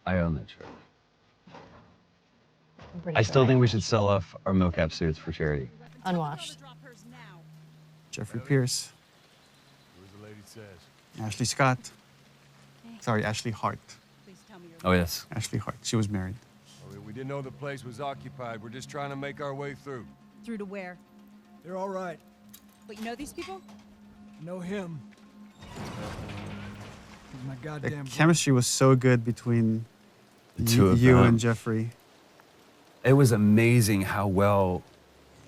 I own that shirt. I'm pretty I sure still think we should sell off our mocap suits for charity. Unwashed. Jeffrey Pierce. The lady says. Ashley Scott. Sorry, Ashley Hart. Oh, yes. Ashley Hart. She was married. We didn't know the place was occupied. We're just trying to make our way through. Through to where? They're all right. But you know these people? Know him. He's my The goddamn chemistry was so good between The two of you them. and Jeffrey. It was amazing how well,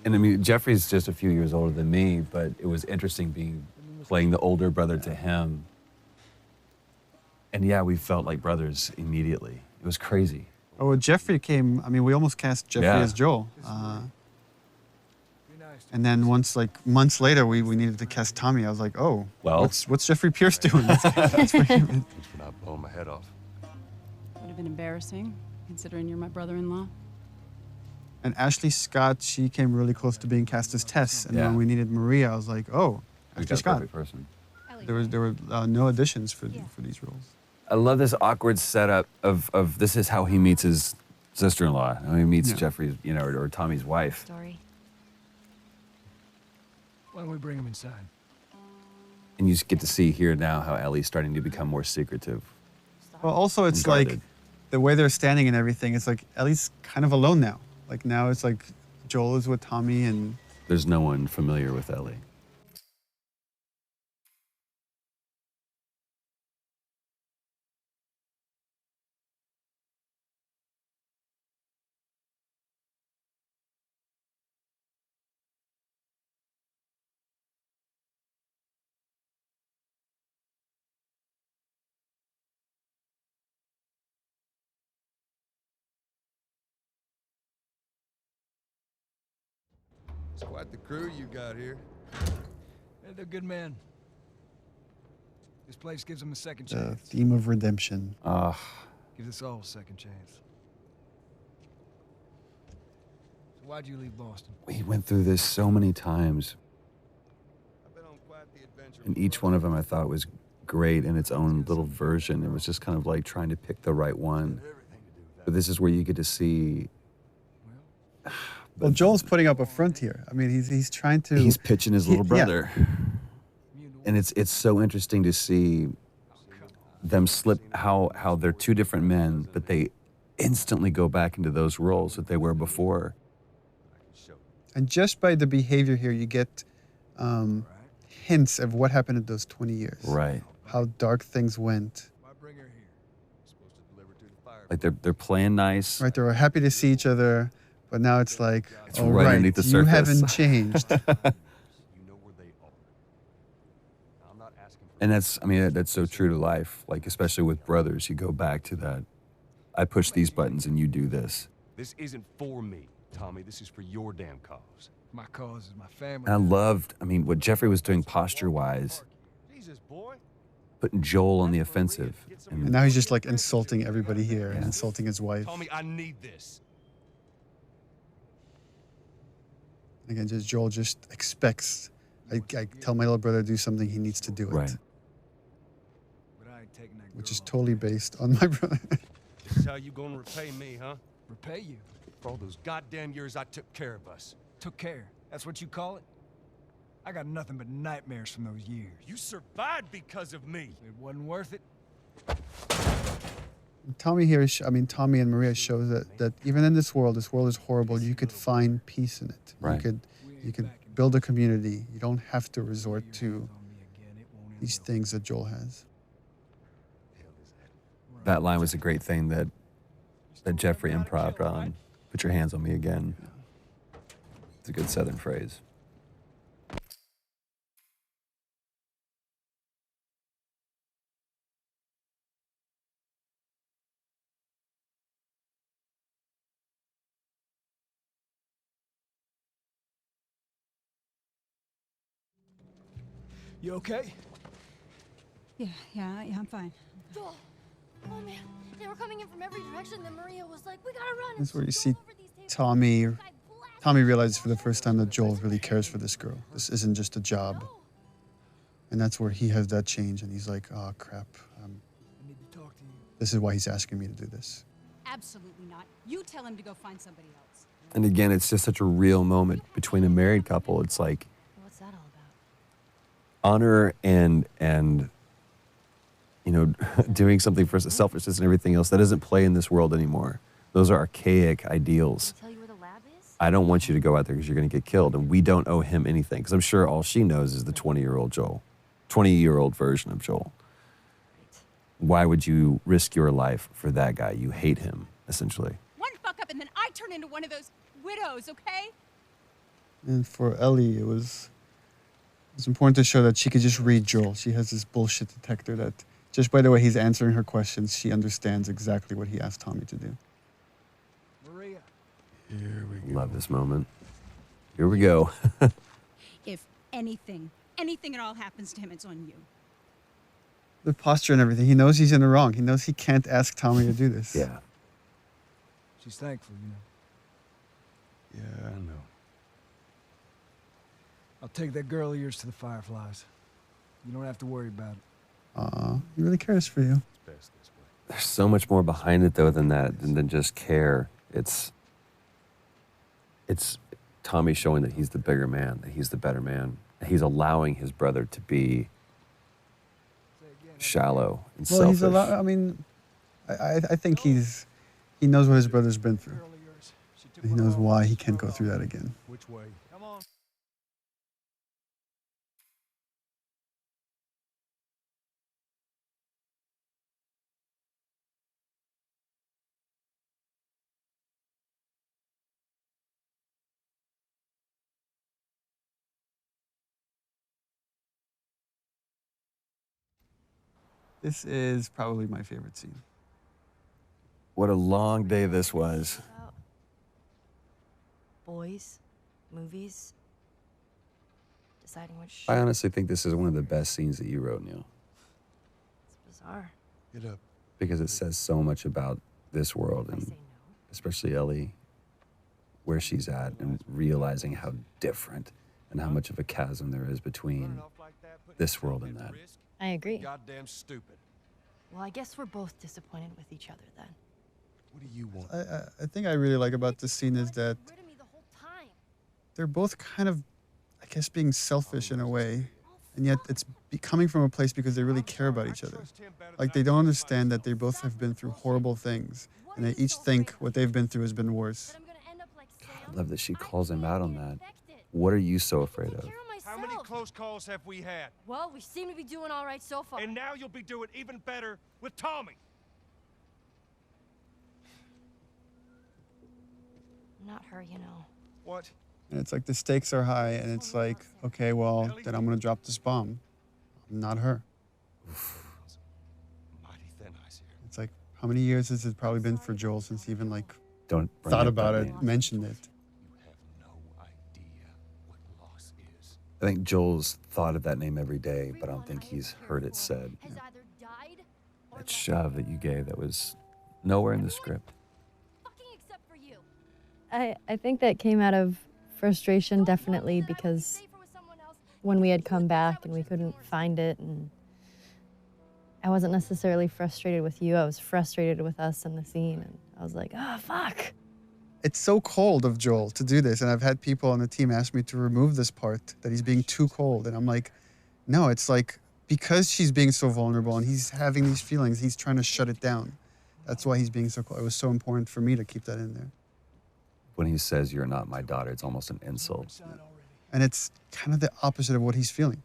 and I mean, Jeffrey's just a few years older than me, but it was interesting playing the older brother to him. And yeah, we felt like brothers immediately. It was crazy. Oh, well, Jeffrey came, I mean, we almost cast Jeffrey Yeah. as Joel. And then once, like, months later, we needed to cast Tommy. I was like, oh, Well. what's Jeffrey Pierce doing? That's for him. Not blowing my head off. Would have been embarrassing, considering you're my brother-in-law. And Ashley Scott, she came really close to being cast as Tess. And Yeah. when we needed Maria, I was like, oh, We Ashley got a Scott. perfect person. There were no additions for these roles. I love this awkward setup of this is how he meets his sister-in-law. How he meets Yeah. Jeffrey's, or Tommy's wife. Story. Why don't we bring him inside? And you just get to see here now how Ellie's starting to become more secretive. Well, also, it's and like guarded. the way they're standing and everything. It's like Ellie's kind of alone now. Like now it's like Joel is with Tommy and There's no one familiar with Ellie. It's quite the crew you got here. They're good men. This place gives them a second the chance. theme of redemption. Gives us all a second chance. So why'd you leave Boston? We went through this so many times, I've been on quite the adventure. and each one of them I thought was great in its own little version. It was just kind of like trying to pick the right one. Everything to do with that. But this is where you get to see. Well, Joel's putting up a front here. I mean, he's trying to. He's pitching his little He- yeah. brother. And it's so interesting to see them slip how they're two different men, but they instantly go back into those roles that they were before. And just by the behavior here, you get hints of what happened in those 20 years. Right. How dark things went. Why bring her here? Supposed to deliver to the fire. Like they're playing nice. Right, they were happy to see each other, but now it's like, It's oh, right right, underneath the you surface. haven't changed. You know where they are. I'm not asking for. And that's so true to life. Like, especially with brothers, you go back to that. I push these buttons and you do this. This isn't for me, Tommy. This is for your damn cause. My cause is my family. And I loved, what Jeffrey was doing posture-wise, Jesus, boy. putting Joel on the offensive. And now he's just like insulting everybody here and insulting his wife. Tommy, I need this. Again, just Joel just expects. I tell my little brother to do something, he needs to do it. Right. But I ain't taking that Which girl is home. totally based on my brother. This is how you gonna repay me, huh? Repay you. For all those goddamn years I took care of us. Took care. That's what you call it? I got nothing but nightmares from those years. You survived because of me. It wasn't worth it. Tommy here, Tommy and Maria shows that even in this world is horrible, you could find peace in it. Right. You could build a community. You don't have to resort to these things that Joel has. That line was a great thing that Jeffrey improv'd on. Put your hands on me again. It's a good Southern phrase. You okay? Yeah, I'm fine. Joel! Oh man, they were coming in from every direction. Then Maria was like, "We gotta run." That's where you see Tommy realizes for the first time that Joel really cares for this girl. This isn't just a job. And that's where he has that change and he's like, oh crap. I need to talk to you. This is why he's asking me to do this. Absolutely not. You tell him to go find somebody else. And again, it's just such a real moment between a married couple. It's like What's that all about? honor and you know, doing something for selfishness and everything else that doesn't play in this world anymore. Those are archaic ideals. Tell you where the lab is? I don't want you to go out there because you're going to get killed, and we don't owe him anything. Because I'm sure all she knows is the 20-year-old Joel, 20-year-old version of Joel. Why would you risk your life for that guy? You hate him, essentially. One fuck up and then I turn into one of those widows, okay? And for Ellie, it was important to show that she could just read Joel. She has this bullshit detector that just by the way he's answering her questions, she understands exactly what he asked Tommy to do. Maria. Here we Love this moment. Here we go. If anything at all happens to him, it's on you. The posture and everything. He knows he's in the wrong. He knows he can't ask Tommy to do this. Yeah. She's thankful, you know. Yeah. I know. I'll take that girl of yours to the Fireflies. You don't have to worry about it. Aw, he really cares for you. It's best this way. There's so much more behind it, though, than that, than just care. It's Tommy showing that he's the bigger man, that he's the better man. That he's allowing his brother to be shallow and Well, selfish. he's I mean, I think he knows what his brother's been through. Girl of yours. She took And he one knows off. why he She can't threw go it through off. that again. Which way? Come on. This is probably my favorite scene. What a long day this was. About boys, movies, deciding which. I honestly think this is one of the best scenes that you wrote, Neil, It's bizarre. Get up. because it says so much about this world I say and no. especially Ellie, where she's at, and realizing how different and how much of a chasm there is between this world and that. I agree. Goddamn stupid. Well, I guess we're both disappointed with each other then. What do you want? I think I really like about this scene is that Rid of me the whole time. they're both kind of, I guess, being selfish in a way, and yet it's coming from a place because they really care about each other. Like they don't understand that they both have been through horrible things, and they each think what they've been through has been worse. That I'm gonna end up like Sam. I love that she calls him out on that. Infected. What are you so afraid Take of? care of How many myself. close calls have we had? Well, we seem to be doing all right so far. And now you'll be doing even better with Tommy. Not her, you know. What? And it's like the stakes are high, and it's like, okay, well, then I'm gonna drop this bomb. I'm not her. Mighty thin ice here. It's like, how many years has it probably been for Joel since he even like Don't bring thought up about that it, name. mentioned it? You have no idea what loss is. I think Joel's thought of that name every day, but I don't think he's heard it said. Has either died or That left. shove that you gave that was nowhere in the script. Fucking except for you. I think that came out of frustration, definitely, because when we had come back and we couldn't find it, and I wasn't necessarily frustrated with you, I was frustrated with us in the scene, and I was like, oh, fuck. It's so cold of Joel to do this, and I've had people on the team ask me to remove this part, that he's being too cold, and I'm like, no, it's like, because she's being so vulnerable and he's having these feelings, he's trying to shut it down. That's why he's being so cold. It was so important for me to keep that in there. When he says you're not my daughter, it's almost an insult. Inside already. And it's kind of the opposite of what he's feeling.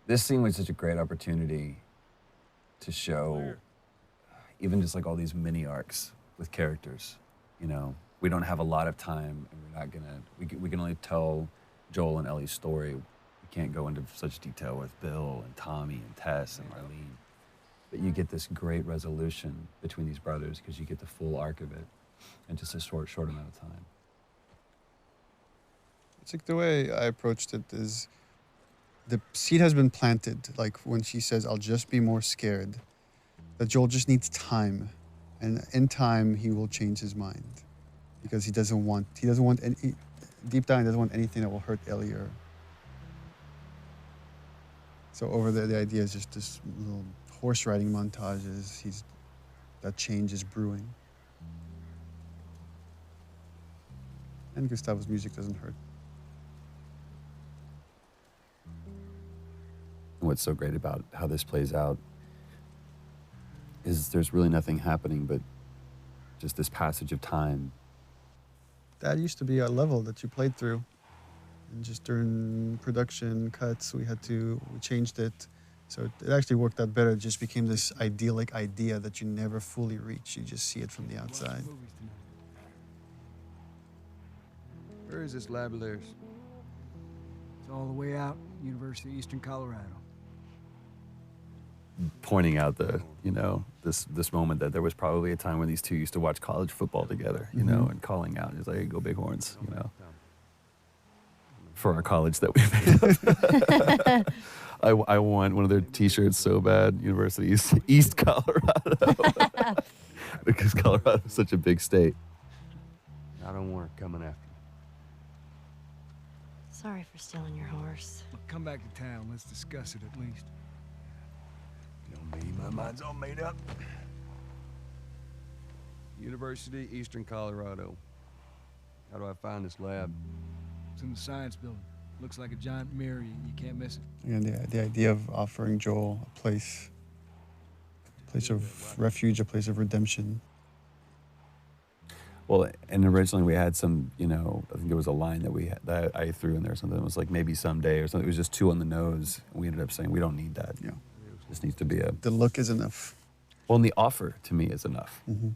This scene was such a great opportunity to show even just like all these mini arcs with characters. You know, we don't have a lot of time, and we're not gonna. We can only tell Joel and Ellie's story. We can't go into such detail with Bill and Tommy and Tess and Marlene. But you get this great resolution between these brothers because you get the full arc of it in just a short amount of time. It's like the way I approached it is the seed has been planted. Like when she says, I'll just be more scared. that Joel just needs time, and in time he will change his mind, because he doesn't want any, deep down he doesn't want anything that will hurt Ellie. Or so over the idea is just this little horse riding montages. That change is brewing, and Gustavo's music doesn't hurt. What's so great about how this plays out is there's really nothing happening but just this passage of time. That used to be a level that you played through, and just during production cuts we changed it, so it actually worked out better. It just became this idyllic idea that you never fully reach. You just see it from the outside. Where is this lab of theirs? It's all the way out, University of Eastern Colorado. Pointing out this moment that there was probably a time when these two used to watch college football together, and calling out. It's like, hey, go Bighorns, for our college that we made up. I want one of their T-shirts so bad. University East Colorado, because Colorado is such a big state. I don't want her coming after me. Sorry for stealing your horse. Look, come back to town. Let's discuss it at least. You know me, my mind's all made up. University, Eastern Colorado. How do I find this lab? It's in the science building. Looks like a giant mirror. You can't miss it. And the idea of offering Joel a place of refuge, a place of redemption. Well, and originally we had some, I think there was a line that I threw in there, something that was like maybe someday or something. It was just too on the nose. And we ended up saying we don't need that. Yeah. This needs to be The look is enough. Well, and the offer to me is enough. Mm-hmm.